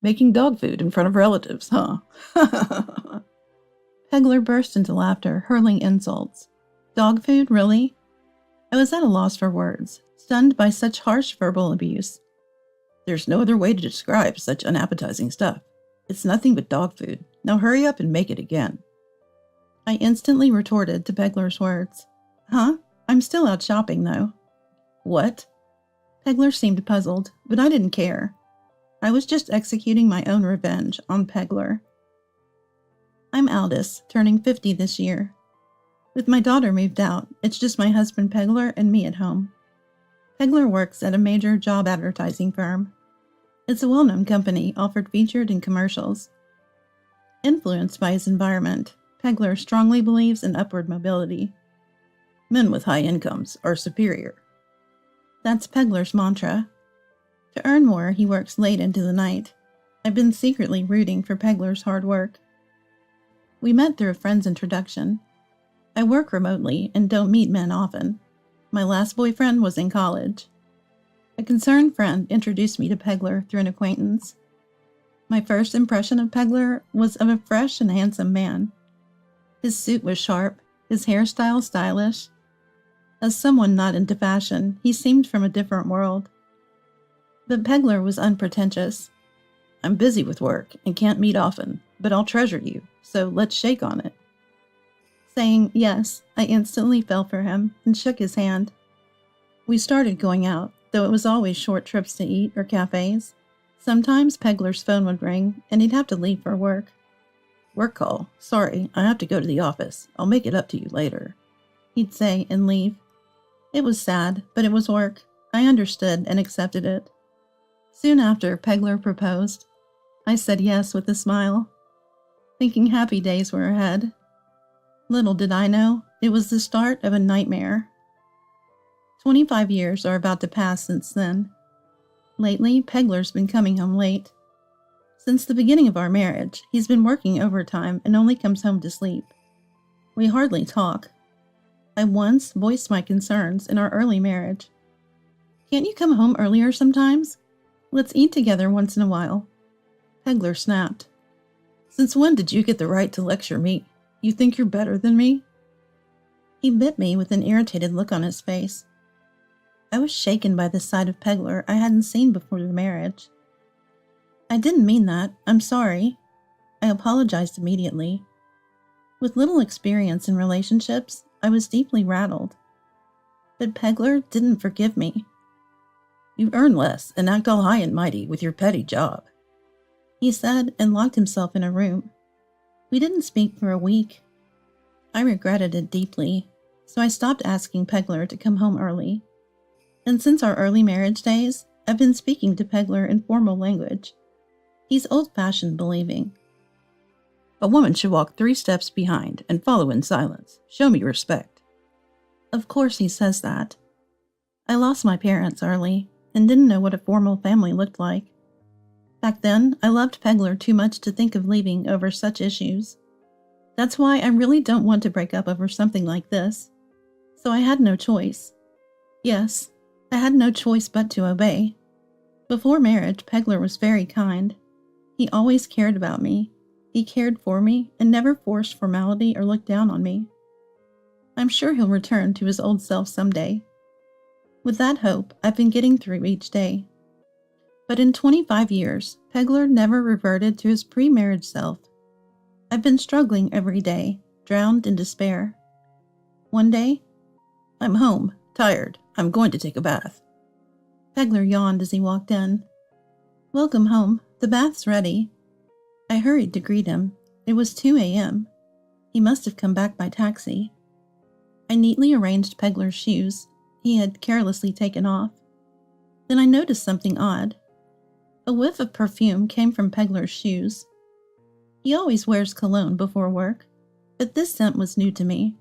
Making dog food in front of relatives, huh? Pegler burst into laughter, hurling insults. Dog food, really? I was at a loss for words, stunned by such harsh verbal abuse. There's no other way to describe such unappetizing stuff. It's nothing but dog food. Now hurry up and make it again. I instantly retorted to Pegler's words. Huh? I'm still out shopping, though. What? Pegler seemed puzzled, but I didn't care. I was just executing my own revenge on Pegler. I'm Aldous, turning 50 this year. With my daughter moved out, it's just my husband Pegler and me at home. Pegler works at a major job advertising firm. It's a well-known company offered featured in commercials. Influenced by his environment, Pegler strongly believes in upward mobility. Men with high incomes are superior. That's Pegler's mantra. To earn more, he works late into the night. I've been secretly rooting for Pegler's hard work. We met through a friend's introduction. I work remotely and don't meet men often. My last boyfriend was in college. A concerned friend introduced me to Pegler through an acquaintance. My first impression of Pegler was of a fresh and handsome man. His suit was sharp, his hairstyle stylish. As someone not into fashion, he seemed from a different world. But Pegler was unpretentious. I'm busy with work and can't meet often, but I'll treasure you, so let's shake on it. Saying yes, I instantly fell for him and shook his hand. We started going out, though it was always short trips to eat or cafes. Sometimes Pegler's phone would ring, and he'd have to leave for work. Work call. Sorry, I have to go to the office. I'll make it up to you later. He'd say and leave. It was sad, but it was work. I understood and accepted it. Soon after, Pegler proposed. I said yes with a smile, thinking happy days were ahead. Little did I know, it was the start of a nightmare. 25 years are about to pass since then. Lately, Pegler's been coming home late. Since the beginning of our marriage, he's been working overtime and only comes home to sleep. We hardly talk. I once voiced my concerns in our early marriage. Can't you come home earlier sometimes? Let's eat together once in a while. Pegler snapped. Since when did you get the right to lecture me? You think you're better than me? He bit me with an irritated look on his face. I was shaken by the sight of Pegler I hadn't seen before the marriage. I didn't mean that. I'm sorry. I apologized immediately. With little experience in relationships, I was deeply rattled. But Pegler didn't forgive me. You earn less and act all high and mighty with your petty job, he said and locked himself in a room. We didn't speak for a week. I regretted it deeply, so I stopped asking Pegler to come home early. And since our early marriage days, I've been speaking to Pegler in formal language. He's old-fashioned believing. A woman should walk 3 steps behind and follow in silence. Show me respect. Of course he says that. I lost my parents early and didn't know what a formal family looked like. Back then, I loved Pegler too much to think of leaving over such issues. That's why I really don't want to break up over something like this. So I had no choice. Yes, I had no choice but to obey. Before marriage, Pegler was very kind. He always cared about me. He cared for me and never forced formality or looked down on me. I'm sure he'll return to his old self someday. With that hope, I've been getting through each day. But in 25 years, Pegler never reverted to his pre-marriage self. I've been struggling every day, drowned in despair. One day, I'm home, tired. I'm going to take a bath. Pegler yawned as he walked in. Welcome home. The bath's ready. I hurried to greet him. It was 2 a.m. He must have come back by taxi. I neatly arranged Pegler's shoes. He had carelessly taken off. Then I noticed something odd. A whiff of perfume came from Pegler's shoes. He always wears cologne before work, but this scent was new to me.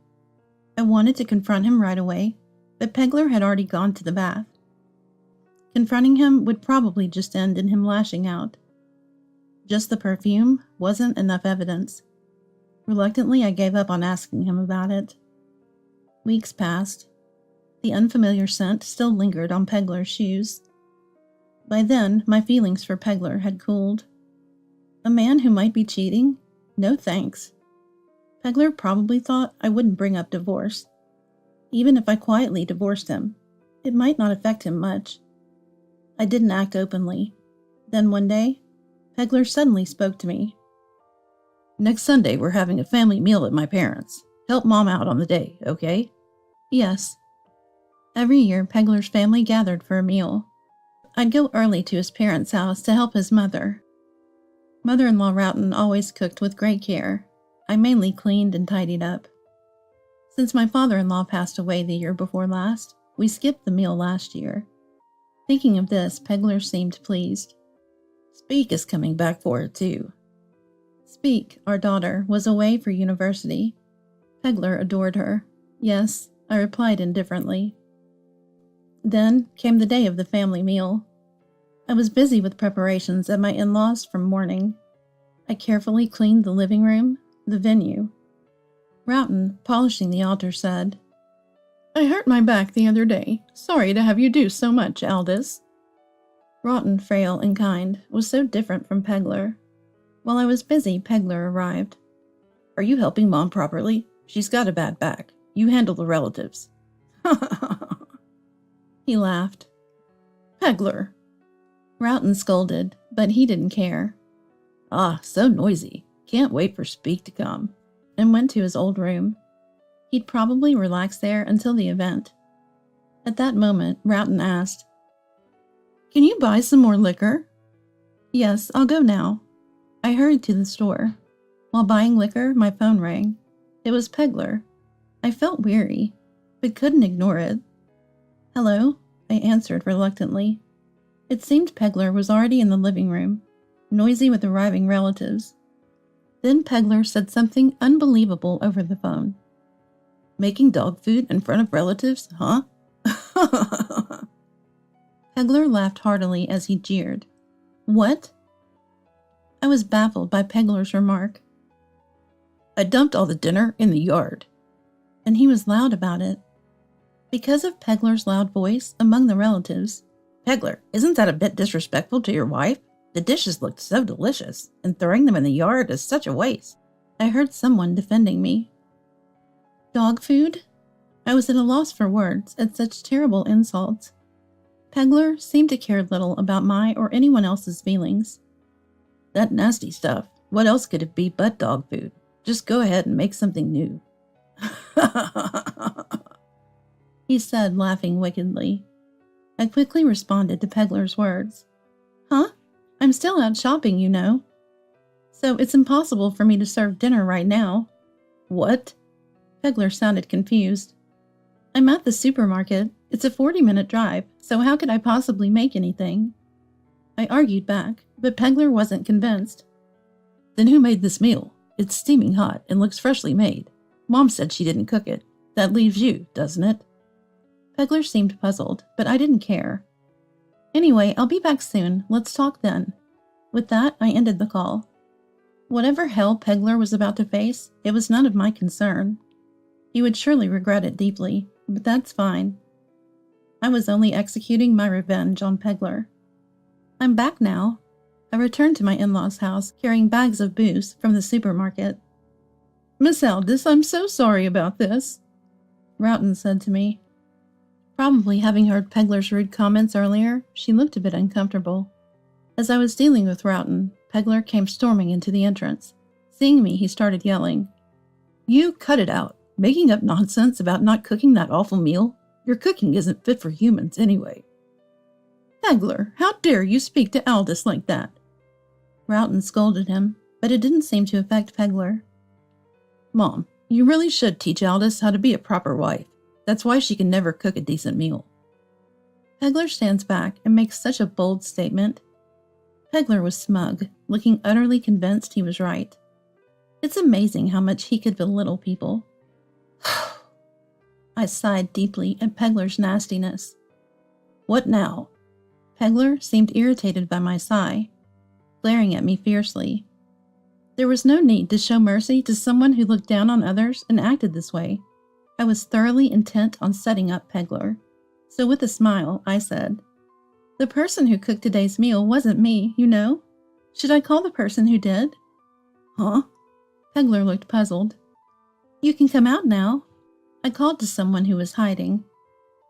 I wanted to confront him right away, but Pegler had already gone to the bath. Confronting him would probably just end in him lashing out. Just the perfume wasn't enough evidence. Reluctantly, I gave up on asking him about it. Weeks passed. The unfamiliar scent still lingered on Pegler's shoes. By then, my feelings for Pegler had cooled. A man who might be cheating? No thanks. Pegler probably thought I wouldn't bring up divorce. Even if I quietly divorced him, it might not affect him much. I didn't act openly. Then one day, Pegler suddenly spoke to me. Next Sunday, we're having a family meal at my parents'. Help Mom out on the day, okay? Yes. Every year, Pegler's family gathered for a meal. I'd go early to his parents' house to help his mother. Mother-in-law Roughton always cooked with great care. I mainly cleaned and tidied up. Since my father-in-law passed away the year before last, we skipped the meal last year. Thinking of this, Pegler seemed pleased. Speak is coming back for it, too. Speak, our daughter, was away for university. Pegler adored her. Yes, I replied indifferently. Then came the day of the family meal. I was busy with preparations at my in-laws from morning. I carefully cleaned the living room, the venue. Roughton, polishing the altar, said, I hurt my back the other day. Sorry to have you do so much, Aldous. Roughton, frail and kind, was so different from Pegler. While I was busy, Pegler arrived. Are you helping Mom properly? She's got a bad back. You handle the relatives. He laughed. Pegler. Roughton scolded, but he didn't care. Ah, so noisy. Can't wait for Speak to come. And went to his old room. He'd probably relax there until the event. At that moment, Roughton asked, Can you buy some more liquor? Yes, I'll go now. I hurried to the store. While buying liquor, my phone rang. It was Pegler. I felt weary, but couldn't ignore it. Hello, I answered reluctantly. It seemed Pegler was already in the living room, noisy with arriving relatives. Then Pegler said something unbelievable over the phone. Making dog food in front of relatives, huh? Pegler laughed heartily as he jeered. What? I was baffled by Pegler's remark. I dumped all the dinner in the yard. And he was loud about it. Because of Pegler's loud voice among the relatives. Pegler, isn't that a bit disrespectful to your wife? The dishes looked so delicious, and throwing them in the yard is such a waste. I heard someone defending me. Dog food? I was at a loss for words at such terrible insults. Pegler seemed to care little about my or anyone else's feelings. That nasty stuff. What else could it be but dog food? Just go ahead and make something new. He said, laughing wickedly. I quickly responded to Pegler's words. Huh? I'm still out shopping, you know. So it's impossible for me to serve dinner right now. What? Pegler sounded confused. I'm at the supermarket. It's a 40-minute drive, so how could I possibly make anything? I argued back, but Pegler wasn't convinced. Then who made this meal? It's steaming hot and looks freshly made. Mom said she didn't cook it. That leaves you, doesn't it? Pegler seemed puzzled, but I didn't care. Anyway, I'll be back soon. Let's talk then. With that, I ended the call. Whatever hell Pegler was about to face, it was none of my concern. He would surely regret it deeply, but that's fine. I was only executing my revenge on Pegler. I'm back now. I returned to my in-laws' house, carrying bags of booze from the supermarket. Miss Aldous, I'm so sorry about this, Roughton said to me. Probably having heard Pegler's rude comments earlier, she looked a bit uncomfortable. As I was dealing with Roughton, Pegler came storming into the entrance. Seeing me, he started yelling. You cut it out. Making up nonsense about not cooking that awful meal? Your cooking isn't fit for humans anyway. Pegler, how dare you speak to Aldous like that? Roughton scolded him, but it didn't seem to affect Pegler. Mom, you really should teach Aldous how to be a proper wife. That's why she can never cook a decent meal. Pegler stands back and makes such a bold statement. Pegler was smug, looking utterly convinced he was right. It's amazing how much he could belittle people. I sighed deeply at Pegler's nastiness. What now? Pegler seemed irritated by my sigh, glaring at me fiercely. There was no need to show mercy to someone who looked down on others and acted this way. I was thoroughly intent on setting up Pegler. So with a smile, I said, The person who cooked today's meal wasn't me, you know. Should I call the person who did? Huh? Pegler looked puzzled. You can come out now. I called to someone who was hiding.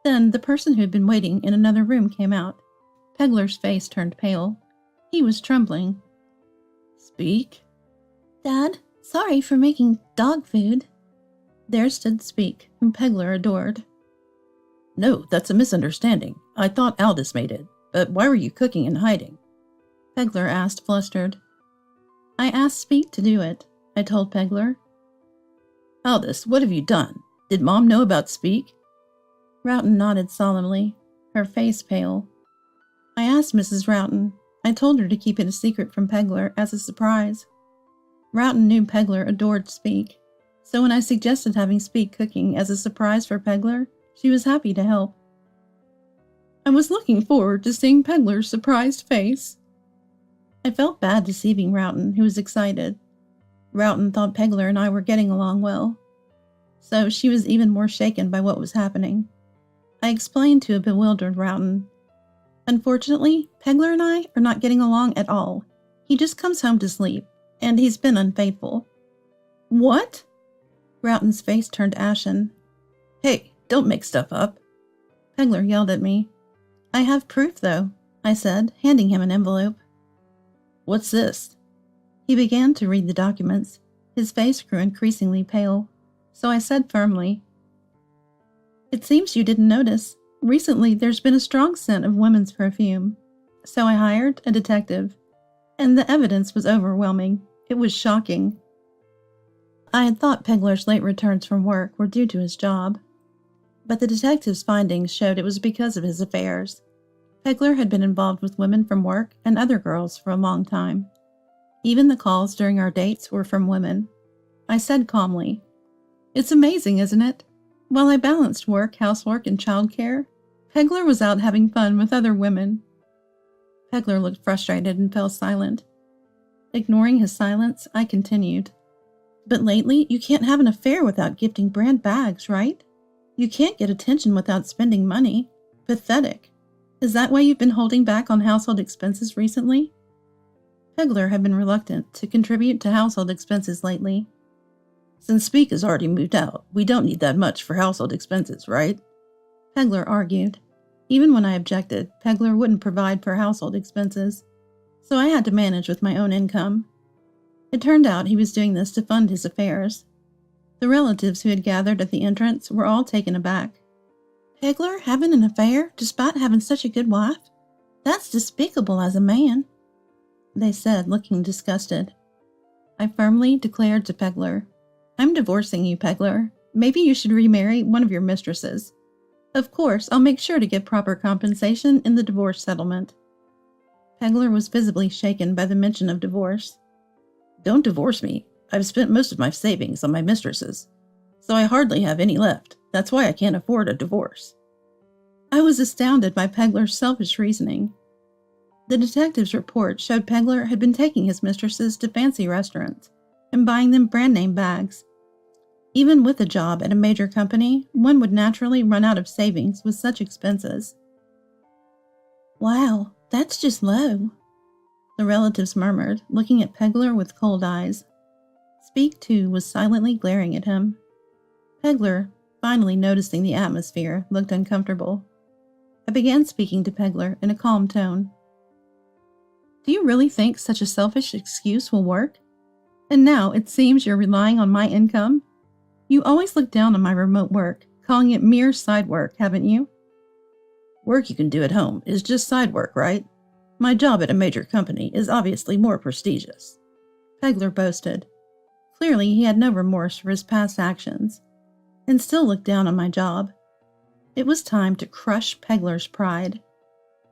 Then the person who had been waiting in another room came out. Pegler's face turned pale. He was trembling. Speak? Dad, sorry for making dog food. There stood Speak, whom Pegler adored. No, that's a misunderstanding. I thought Aldous made it. But why were you cooking and hiding? Pegler asked, flustered. I asked Speak to do it, I told Pegler. Aldous, what have you done? Did Mom know about Speak? Roughton nodded solemnly, her face pale. I asked Mrs. Roughton. I told her to keep it a secret from Pegler as a surprise. Roughton knew Pegler adored Speak, so when I suggested having Speak cooking as a surprise for Pegler, she was happy to help. I was looking forward to seeing Pegler's surprised face. I felt bad deceiving Roughton, who was excited. Roughton thought Pegler and I were getting along well, so she was even more shaken by what was happening. I explained to a bewildered Roughton. Unfortunately, Pegler and I are not getting along at all. He just comes home to sleep, and he's been unfaithful. What? Roughton's face turned ashen. Hey, don't make stuff up. Pegler yelled at me. I have proof, though, I said, handing him an envelope. What's this? He began to read the documents. His face grew increasingly pale, so I said firmly, It seems you didn't notice. Recently, there's been a strong scent of women's perfume. So I hired a detective, and the evidence was overwhelming. It was shocking. I had thought Pegler's late returns from work were due to his job, but the detective's findings showed it was because of his affairs. Pegler had been involved with women from work and other girls for a long time. Even the calls during our dates were from women. I said calmly, It's amazing, isn't it? While I balanced work, housework, and childcare, Pegler was out having fun with other women. Pegler looked frustrated and fell silent. Ignoring his silence, I continued. But lately, you can't have an affair without gifting brand bags, right? You can't get attention without spending money. Pathetic. Is that why you've been holding back on household expenses recently? Pegler had been reluctant to contribute to household expenses lately. Since Speak has already moved out, we don't need that much for household expenses, right? Pegler argued. Even when I objected, Pegler wouldn't provide for household expenses, so I had to manage with my own income. It turned out he was doing this to fund his affairs. The relatives who had gathered at the entrance were all taken aback. Pegler having an affair despite having such a good wife? That's despicable as a man, they said, looking disgusted. I firmly declared to Pegler, I'm divorcing you, Pegler. Maybe you should remarry one of your mistresses. Of course, I'll make sure to give proper compensation in the divorce settlement. Pegler was visibly shaken by the mention of divorce. Don't divorce me. I've spent most of my savings on my mistresses, so I hardly have any left. That's why I can't afford a divorce. I was astounded by Pegler's selfish reasoning. The detective's report showed Pegler had been taking his mistresses to fancy restaurants and buying them brand-name bags. Even with a job at a major company, one would naturally run out of savings with such expenses. Wow, that's just low, the relatives murmured, looking at Pegler with cold eyes. Speak, too, was silently glaring at him. Pegler, finally noticing the atmosphere, looked uncomfortable. I began speaking to Pegler in a calm tone. Do you really think such a selfish excuse will work? And now it seems you're relying on my income? You always look down on my remote work, calling it mere side work, haven't you? Work you can do at home is just side work, right? My job at a major company is obviously more prestigious. Pegler boasted. Clearly, he had no remorse for his past actions, and still looked down on my job. It was time to crush Pegler's pride.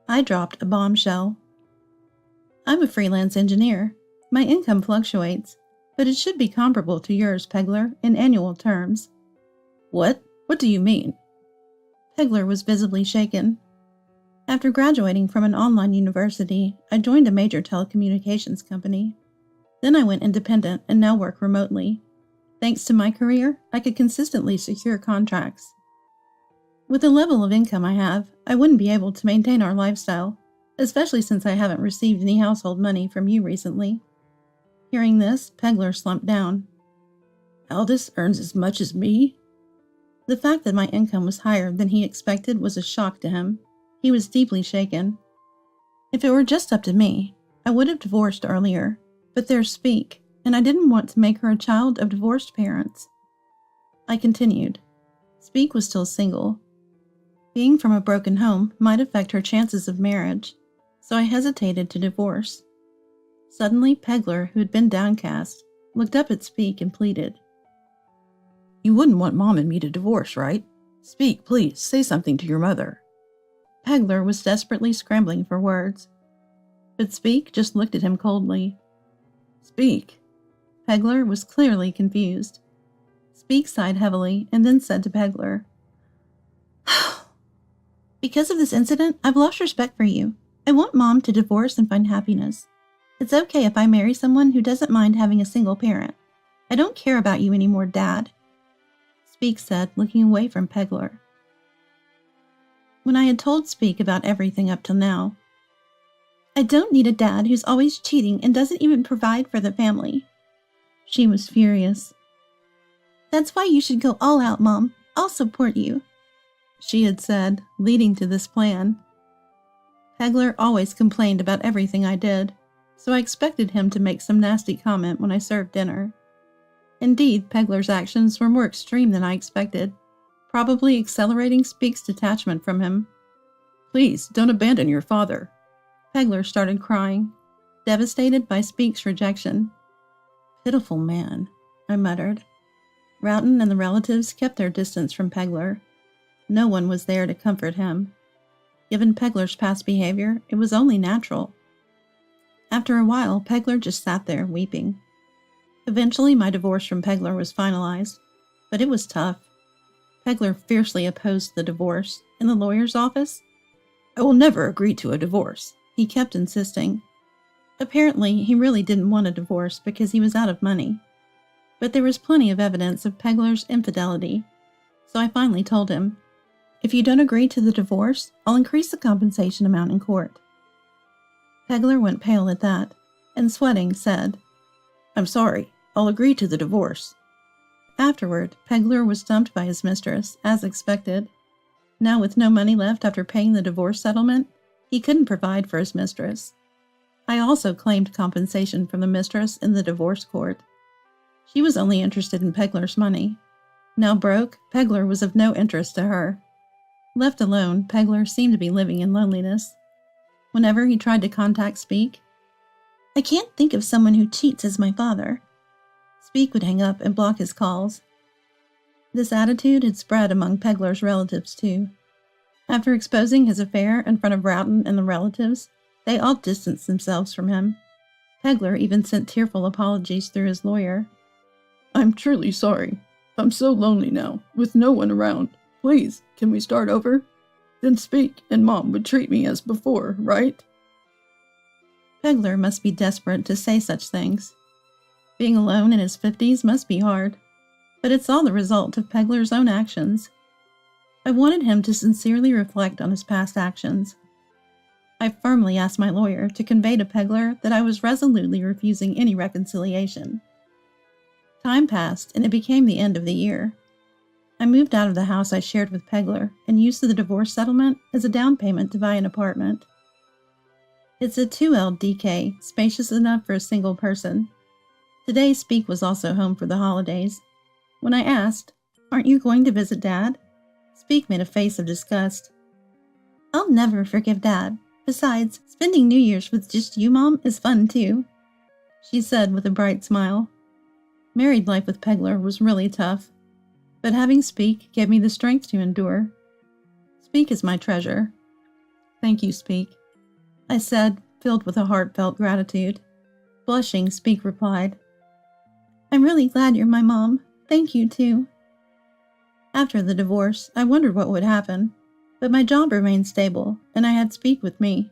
I dropped a bombshell. I'm a freelance engineer. My income fluctuates, but it should be comparable to yours, Pegler, in annual terms. What? What do you mean? Pegler was visibly shaken. After graduating from an online university, I joined a major telecommunications company. Then I went independent and now work remotely. Thanks to my career, I could consistently secure contracts. With the level of income I have, I wouldn't be able to maintain our lifestyle, especially since I haven't received any household money from you recently." Hearing this, Pegler slumped down. "Aldous earns as much as me?" The fact that my income was higher than he expected was a shock to him. He was deeply shaken. "If it were just up to me, I would have divorced earlier, but there's Speak, and I didn't want to make her a child of divorced parents." I continued. Speak was still single. Being from a broken home might affect her chances of marriage, so I hesitated to divorce. Suddenly, Pegler, who had been downcast, looked up at Speak and pleaded. "You wouldn't want Mom and me to divorce, right? Speak, please, say something to your mother." Pegler was desperately scrambling for words, but Speak just looked at him coldly. "Speak." Pegler was clearly confused. Speak sighed heavily and then said to Pegler, "Because of this incident, I've lost respect for you. I want Mom to divorce and find happiness. It's okay if I marry someone who doesn't mind having a single parent. I don't care about you anymore, Dad," Speak said, looking away from Pegler. When I had told Speak about everything up till now, "I don't need a dad who's always cheating and doesn't even provide for the family," she was furious. "That's why you should go all out, Mom. I'll support you," she had said, leading to this plan. Pegler always complained about everything I did, so I expected him to make some nasty comment when I served dinner. Indeed, Pegler's actions were more extreme than I expected, probably accelerating Speak's detachment from him. "Please, don't abandon your father." Pegler started crying, devastated by Speak's rejection. "Pitiful man," I muttered. Roughton and the relatives kept their distance from Pegler. No one was there to comfort him. Given Pegler's past behavior, it was only natural. After a while, Pegler just sat there, weeping. Eventually, my divorce from Pegler was finalized, but it was tough. Pegler fiercely opposed the divorce. In the lawyer's office, "I will never agree to a divorce," he kept insisting. Apparently, he really didn't want a divorce because he was out of money. But there was plenty of evidence of Pegler's infidelity, so I finally told him, "If you don't agree to the divorce, I'll increase the compensation amount in court." Pegler went pale at that, and sweating, said, "I'm sorry, I'll agree to the divorce." Afterward, Pegler was dumped by his mistress, as expected. Now with no money left after paying the divorce settlement, he couldn't provide for his mistress. I also claimed compensation from the mistress in the divorce court. She was only interested in Pegler's money. Now broke, Pegler was of no interest to her. Left alone, Pegler seemed to be living in loneliness. Whenever he tried to contact Speak, "I can't think of someone who cheats as my father," Speak would hang up and block his calls. This attitude had spread among Pegler's relatives too. After exposing his affair in front of Roughton and the relatives, they all distanced themselves from him. Pegler even sent tearful apologies through his lawyer. "I'm truly sorry. I'm so lonely now, with no one around. Please, can we start over? Then Speak and Mom would treat me as before, right?" Pegler must be desperate to say such things. Being alone in his 50s must be hard, but it's all the result of Pegler's own actions. I wanted him to sincerely reflect on his past actions. I firmly asked my lawyer to convey to Pegler that I was resolutely refusing any reconciliation. Time passed, and it became the end of the year. I moved out of the house I shared with Pegler and used the divorce settlement as a down payment to buy an apartment. It's a 2 LDK, spacious enough for a single person. Today, Speak was also home for the holidays. When I asked, "Aren't you going to visit Dad?" Speak made a face of disgust. "I'll never forgive Dad. Besides, spending New Year's with just you, Mom, is fun too," she said with a bright smile. Married life with Pegler was really tough, but having Speak gave me the strength to endure. Speak is my treasure. "Thank you, Speak," I said, filled with a heartfelt gratitude. Blushing, Speak replied, "I'm really glad you're my mom. Thank you, too." After the divorce, I wondered what would happen, but my job remained stable, and I had Speak with me.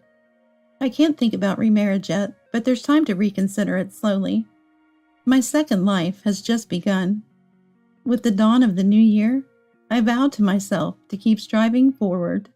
I can't think about remarriage yet, but there's time to reconsider it slowly. My second life has just begun. With the dawn of the new year, I vowed to myself to keep striving forward.